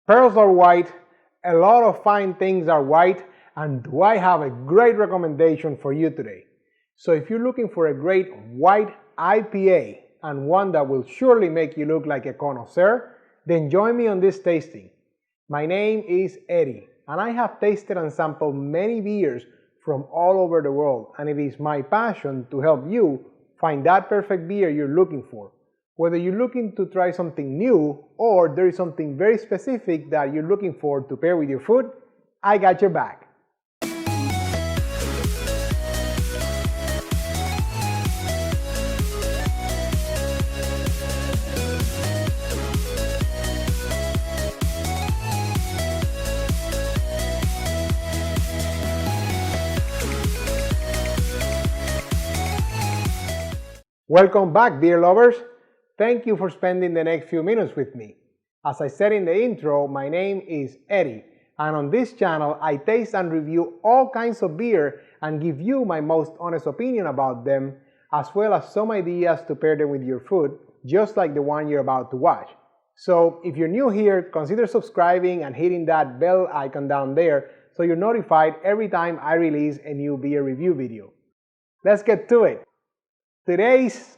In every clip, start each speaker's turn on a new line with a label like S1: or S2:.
S1: Pearls are white, a lot of fine things are white, and do I have a great recommendation for you today. So if you're looking for a great white IPA and one that will surely make you look like a connoisseur, then join me on this tasting. My name is Eddie, and I have tasted and sampled many beers from all over the world, and it is my passion to help you find that perfect beer you're looking for. Whether you're looking to try something new or there is something very specific that you're looking for to pair with your food, I got your back. Welcome back, beer lovers. Thank you for spending the next few minutes with me. As I said in the intro, my name is Eddie, and on this channel I taste and review all kinds of beer and give you my most honest opinion about them, as well as some ideas to pair them with your food, just like the one you're about to watch. So if you're new here, consider subscribing and hitting that bell icon down there so you're notified every time I release a new beer review video. Let's get to it. Today's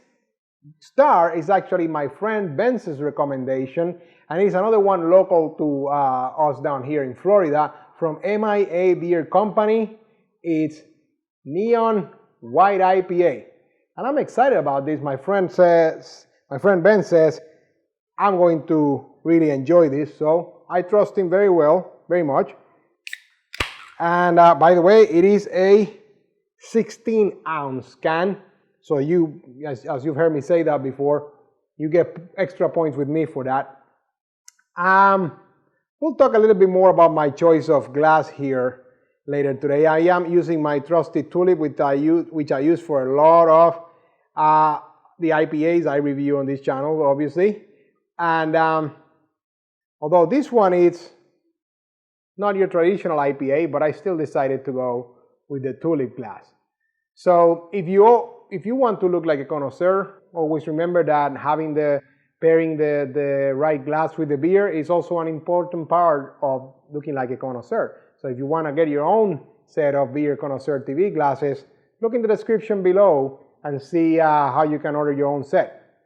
S1: star is actually my friend Ben's recommendation, and it's another one local to us down here in Florida from MIA Beer Company. It's Neon White IPA, and I'm excited about this. My friend Ben says I'm going to really enjoy this, so I trust him very much. And by the way, it is a 16-ounce can. So you, as you've heard me say that before, you get extra points with me for that. We'll talk a little bit more about my choice of glass here later today. I am using my trusty Tulip, which I use for a lot of the IPAs I review on this channel, obviously. And although this one is not your traditional IPA, but I still decided to go with the Tulip glass. So if you want to look like a connoisseur, always remember that pairing the right glass with the beer is also an important part of looking like a connoisseur. So if you want to get your own set of Beer Connoisseur TV glasses, look in the description below and see how you can order your own set.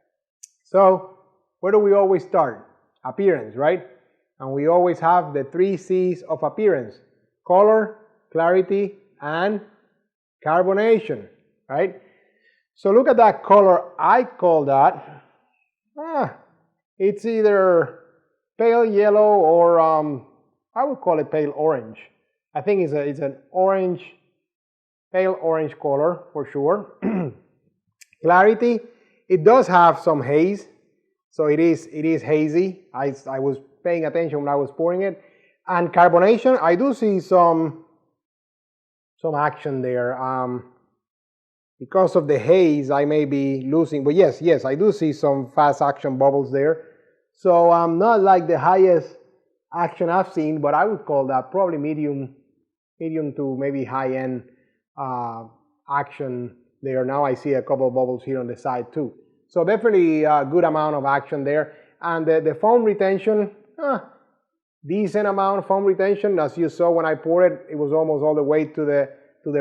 S1: So where do we always start? Appearance, right? And we always have the 3 C's of appearance: color, clarity, and carbonation, right? So look at that color. I call that, it's either pale yellow or I would call it pale orange. I think it's an orange, pale orange color for sure. Clarity, it does have some haze, so it is hazy. I was paying attention when I was pouring it. And carbonation, I do see some action there. Because of the haze, I may be losing, but yes, I do see some fast action bubbles there. So not like the highest action I've seen, but I would call that probably medium to maybe high-end action there. Now I see a couple of bubbles here on the side too. So definitely a good amount of action there. And the foam retention, decent amount of foam retention. As you saw when I poured it, it was almost all the way to the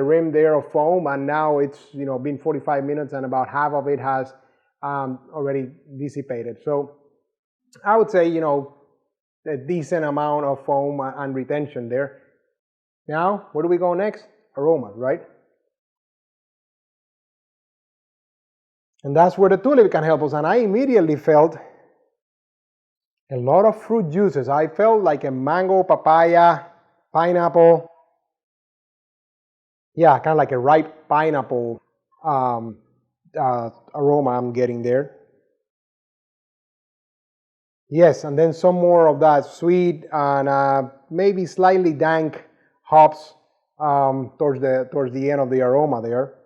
S1: rim there of foam, and now it's been 45 minutes and about half of it has already dissipated. So I would say a decent amount of foam and retention there. Now where do we go next? Aromas, right? And that's where the Tulip can help us. And I immediately felt a lot of fruit juices. I felt like a mango, papaya, pineapple. Yeah, kind of like a ripe pineapple aroma I'm getting there. Yes, and then some more of that sweet and maybe slightly dank hops towards the end of the aroma there.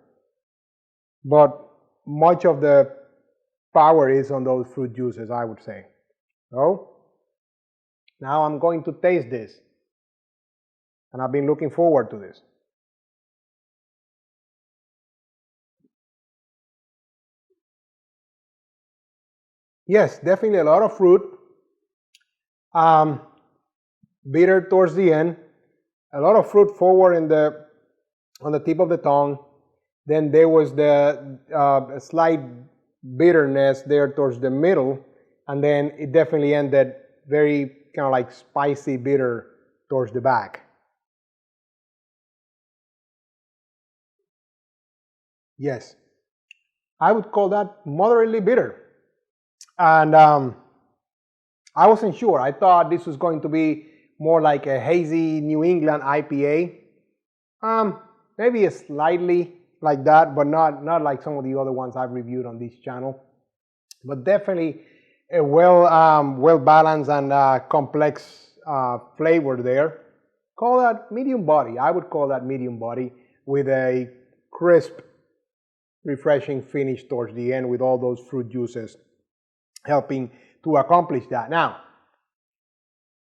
S1: But much of the power is on those fruit juices, I would say. So now I'm going to taste this, and I've been looking forward to this. Yes, definitely a lot of fruit. bitter towards the end, a lot of fruit forward on the tip of the tongue. Then there was the slight bitterness there towards the middle, and then it definitely ended very kind of like spicy bitter towards the back. Yes, I would call that moderately bitter. And I wasn't sure. I thought this was going to be more like a hazy New England IPA. Maybe slightly like that, but not like some of the other ones I've reviewed on this channel. But definitely a well balanced and complex flavor there. Call that medium body. I would call that medium body with a crisp, refreshing finish towards the end with all those fruit juices helping to accomplish that. Now,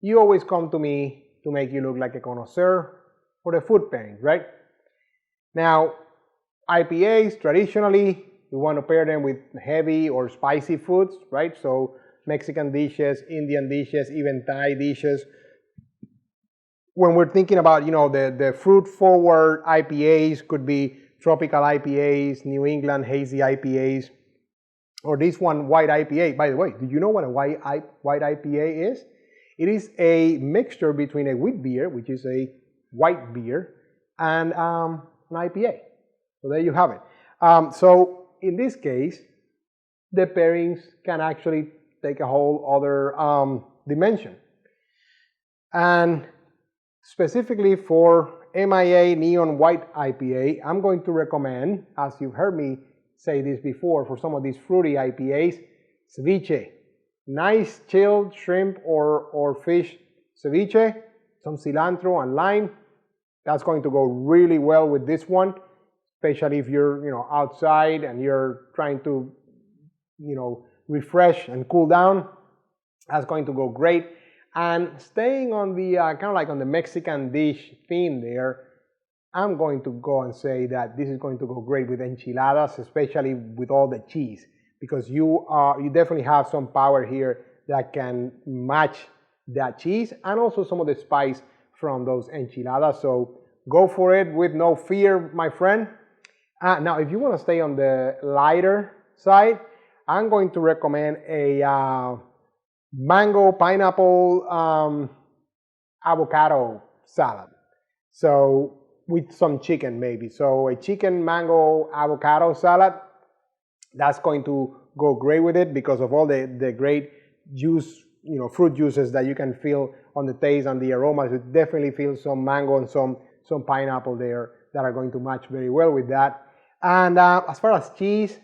S1: you always come to me to make you look like a connoisseur for the food pairings, right? Now, IPAs, traditionally, we want to pair them with heavy or spicy foods, right? So Mexican dishes, Indian dishes, even Thai dishes. When we're thinking about, the fruit-forward IPAs, could be tropical IPAs, New England hazy IPAs, or this one, white IPA. By the way, do you know what a white IPA is? It is a mixture between a wheat beer, which is a white beer, and an IPA. So there you have it. So in this case, the pairings can actually take a whole other dimension. And specifically for MIA Neon White IPA, I'm going to recommend, as you've heard me say this before, for some of these fruity IPAs, ceviche. Nice chilled shrimp or fish ceviche, some cilantro and lime. That's going to go really well with this one, especially if you're outside and you're trying to refresh and cool down. That's going to go great. And staying on the kind of like on the Mexican dish theme there, I'm going to go and say that this is going to go great with enchiladas, especially with all the cheese, because you definitely have some power here that can match that cheese and also some of the spice from those enchiladas. So go for it with no fear, my friend. Now, if you want to stay on the lighter side, I'm going to recommend a mango, pineapple, avocado salad. So with some chicken maybe. So a chicken, mango, avocado salad, that's going to go great with it because of all the great juice, fruit juices that you can feel on the taste and the aromas. You definitely feel some mango and some pineapple there that are going to match very well with that. And as far as cheese,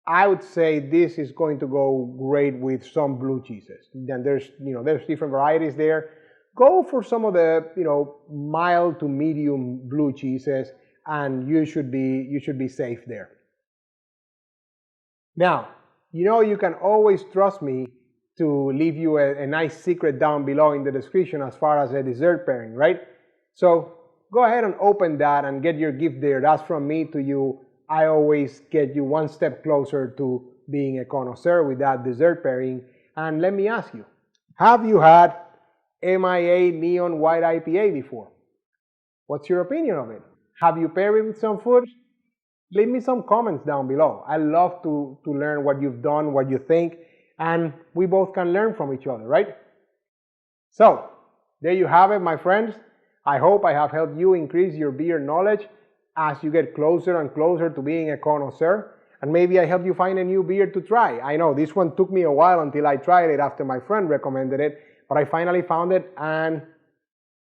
S1: I would say this is going to go great with some blue cheeses. Then there's different varieties there. Go for some of the mild to medium blue cheeses, and you should be safe there. Now, you can always trust me to leave you a nice secret down below in the description as far as a dessert pairing, right? So go ahead and open that and get your gift there. That's from me to you. I always get you one step closer to being a connoisseur with that dessert pairing. And let me ask you, have you had MIA Neon White IPA before? What's your opinion of it? Have you paired it with some food? Leave me some comments down below. I love to learn what you've done, what you think, and we both can learn from each other, right? So, there you have it, my friends. I hope I have helped you increase your beer knowledge as you get closer and closer to being a connoisseur. And maybe I helped you find a new beer to try. I know this one took me a while until I tried it after my friend recommended it, but I finally found it and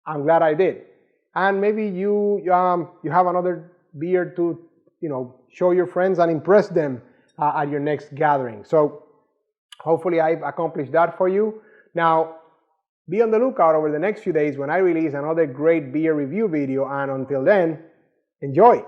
S1: I'm glad I did. And maybe you have another beer to show your friends and impress them at your next gathering. So hopefully I've accomplished that for you. Now, be on the lookout over the next few days when I release another great beer review video, and until then, enjoy!